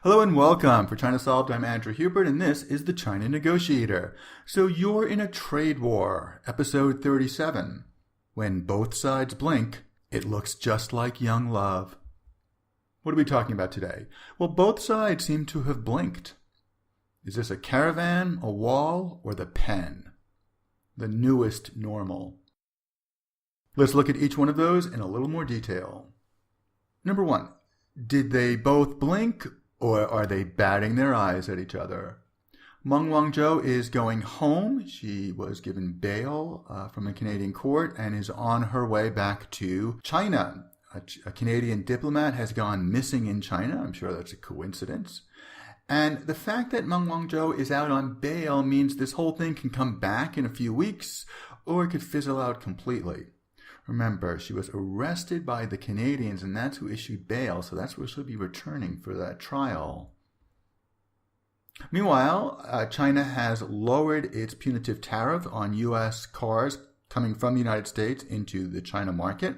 Hello and welcome. For China Solved, I'm Andrew Hubert, and this is the China Negotiator. So you're in a trade war, episode 37. When both sides blink, it looks just like young love. What are we talking about today? Well, both sides seem to have blinked. Is this a caravan, a wall, or the pen? The newest normal. Let's look at each one of those in a little more detail. Number one, did they both blink, or are they batting their eyes at each other? Meng Wanzhou is going home. She was given bail from a Canadian court and is on her way back to China. A Canadian diplomat has gone missing in China. I'm sure that's a coincidence. And the fact that Meng Wanzhou is out on bail means this whole thing can come back in a few weeks, or it could fizzle out completely. Remember, she was arrested by the Canadians, and that's who issued bail, so that's where she'll be returning for that trial. Meanwhile, China has lowered its punitive tariff on U.S. cars coming from the United States into the China market,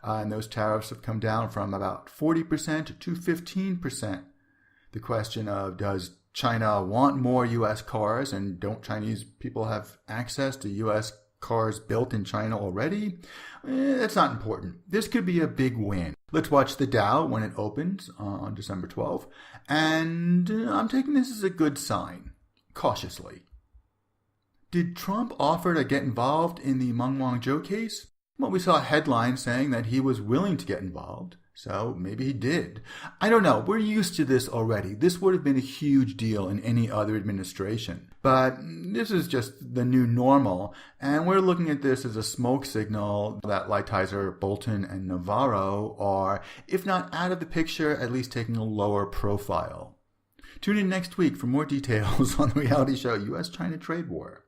and those tariffs have come down from about 40% to 15%. The question of, does China want more U.S. cars, and don't Chinese people have access to U.S. cars built in China already? That's not important. This could be a big win. Let's watch the Dow when it opens on December 12th, and I'm taking this as a good sign, cautiously. Did Trump offer to get involved in the Meng Wanzhou case? Well, we saw headlines saying that he was willing to get involved, so maybe he did. I don't know. We're used to this already. This would have been a huge deal in any other administration. But this is just the new normal, and we're looking at this as a smoke signal that Lighthizer, Bolton, and Navarro are, if not out of the picture, at least taking a lower profile. Tune in next week for more details on the reality show U.S.-China Tradewar.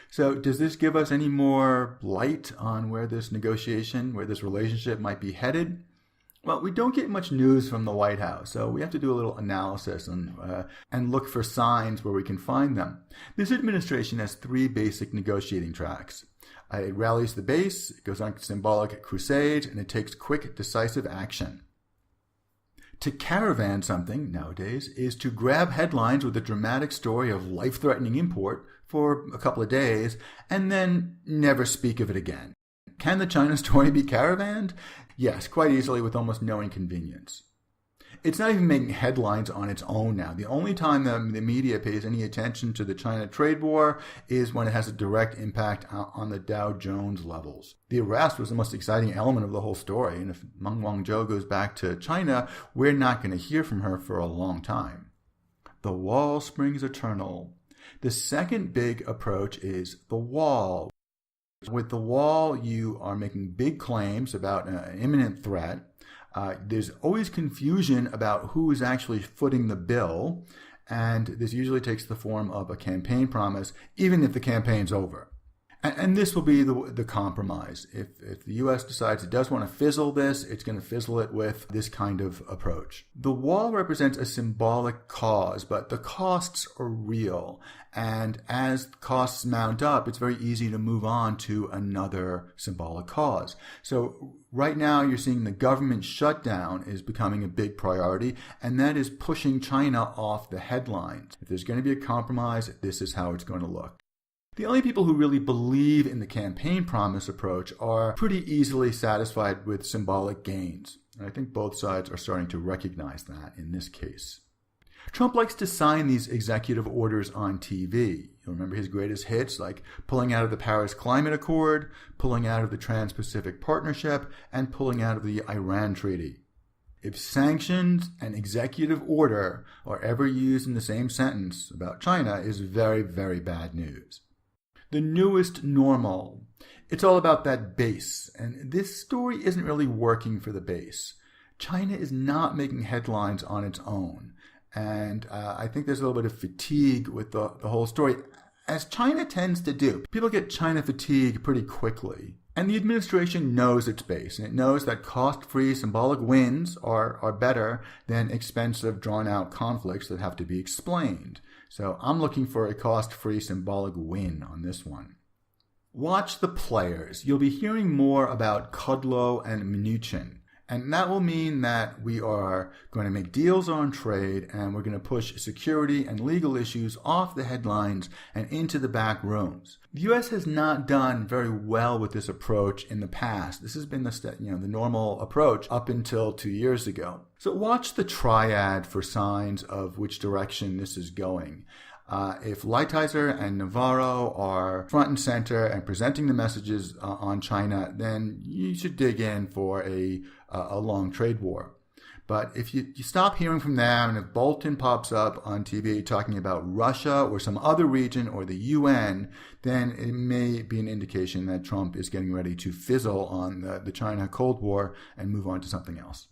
So does this give us any more light on where this negotiation, where this relationship might be headed? Well, we don't get much news from the White House, so we have to do a little analysis and look for signs where we can find them. This administration has three basic negotiating tracks. It rallies the base, it goes on symbolic crusades, and it takes quick, decisive action. To caravan something nowadays is to grab headlines with a dramatic story of life-threatening import for a couple of days and then never speak of it again. Can the China story be caravanned? Yes, quite easily with almost no inconvenience. It's not even making headlines on its own now. The only time the media pays any attention to the China trade war is when it has a direct impact on the Dow Jones levels. The arrest was the most exciting element of the whole story, and if Meng Wanzhou goes back to China, we're not going to hear from her for a long time. The wall springs eternal. The second big approach is the wall. With the wall, you are making big claims about an imminent threat. There's always confusion about who is actually footing the bill, and this usually takes the form of a campaign promise, even if the campaign's over. And this will be the compromise. If the U.S. decides it does want to fizzle this, it's going to fizzle it with this kind of approach. The wall represents a symbolic cause, but the costs are real. And as costs mount up, it's very easy to move on to another symbolic cause. So right now you're seeing the government shutdown is becoming a big priority, and that is pushing China off the headlines. If there's going to be a compromise, this is how it's going to look. The only people who really believe in the campaign promise approach are pretty easily satisfied with symbolic gains. And I think both sides are starting to recognize that in this case. Trump likes to sign these executive orders on TV. You'll remember his greatest hits like pulling out of the Paris Climate Accord, pulling out of the Trans-Pacific Partnership, and pulling out of the Iran Treaty. If sanctions and executive order are ever used in the same sentence about China, is very, very bad news. The newest normal. It's all about that base, and this story isn't really working for the base. China is not making headlines on its own, and I think there's a little bit of fatigue with the whole story, as China tends to do. People get China fatigue pretty quickly, and the administration knows its base, and it knows that cost-free symbolic wins are better than expensive, drawn-out conflicts that have to be explained. So I'm looking for a cost-free symbolic win on this one. Watch the players. You'll be hearing more about Kudlow and Mnuchin. And that will mean that we are going to make deals on trade, and we're going to push security and legal issues off the headlines and into the back rooms. The U.S. has not done very well with this approach in the past. This has been the normal approach up until 2 years ago. So watch the triad for signs of which direction this is going. If Lighthizer and Navarro are front and center and presenting the messages on China, then you should dig in for a long trade war. But if you stop hearing from them, and if Bolton pops up on TV talking about Russia or some other region or the UN, then it may be an indication that Trump is getting ready to fizzle on the China Cold War and move on to something else.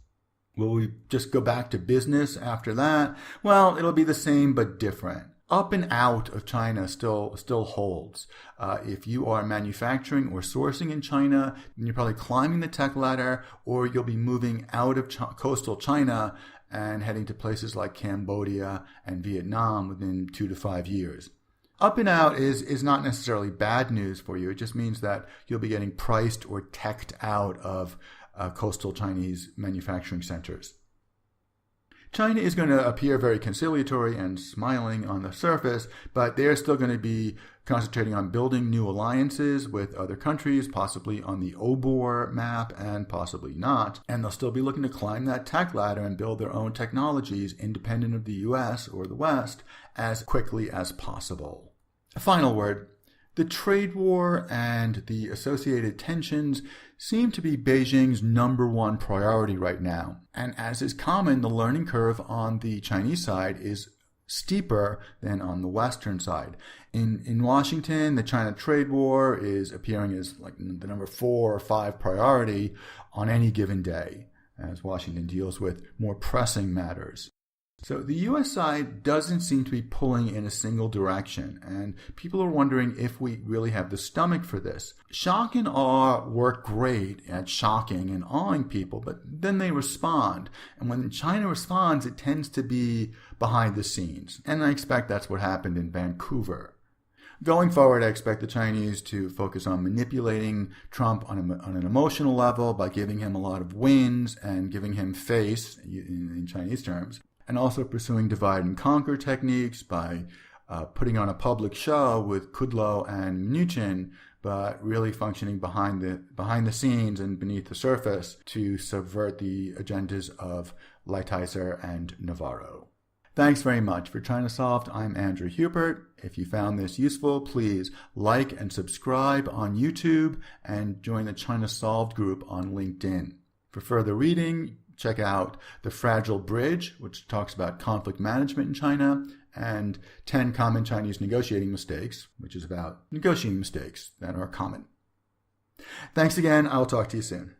Will we just go back to business after that? Well, it'll be the same but different. Up and out of China still holds. If you are manufacturing or sourcing in China, then you're probably climbing the tech ladder, or you'll be moving out of coastal China and heading to places like Cambodia and Vietnam within 2 to 5 years. Up and out is not necessarily bad news for you. It just means that you'll be getting priced or teched out of coastal Chinese manufacturing centers. China is going to appear very conciliatory and smiling on the surface, but they're still going to be concentrating on building new alliances with other countries, possibly on the OBOR map and possibly not. And they'll still be looking to climb that tech ladder and build their own technologies independent of the US or the West as quickly as possible. A final word. The trade war and the associated tensions seem to be Beijing's #1 priority right now. And as is common, the learning curve on the Chinese side is steeper than on the Western side. In Washington, the China trade war is appearing as like the number 4 or 5 priority on any given day, as Washington deals with more pressing matters. So the U.S. side doesn't seem to be pulling in a single direction, and people are wondering if we really have the stomach for this. Shock and awe work great at shocking and awing people, but then they respond. And when China responds, it tends to be behind the scenes. And I expect that's what happened in Vancouver. Going forward, I expect the Chinese to focus on manipulating Trump on an emotional level by giving him a lot of wins and giving him face, in Chinese terms, and also pursuing divide and conquer techniques by putting on a public show with Kudlow and Mnuchin, but really functioning behind the scenes and beneath the surface to subvert the agendas of Lighthizer and Navarro. Thanks very much. For ChinaSolved, I'm Andrew Hubert. If you found this useful, please like and subscribe on YouTube and join the ChinaSolved group on LinkedIn. For further reading, check out The Fragile Bridge, which talks about conflict management in China, and 10 Common Chinese Negotiating Mistakes, which is about negotiating mistakes that are common. Thanks again. I'll talk to you soon.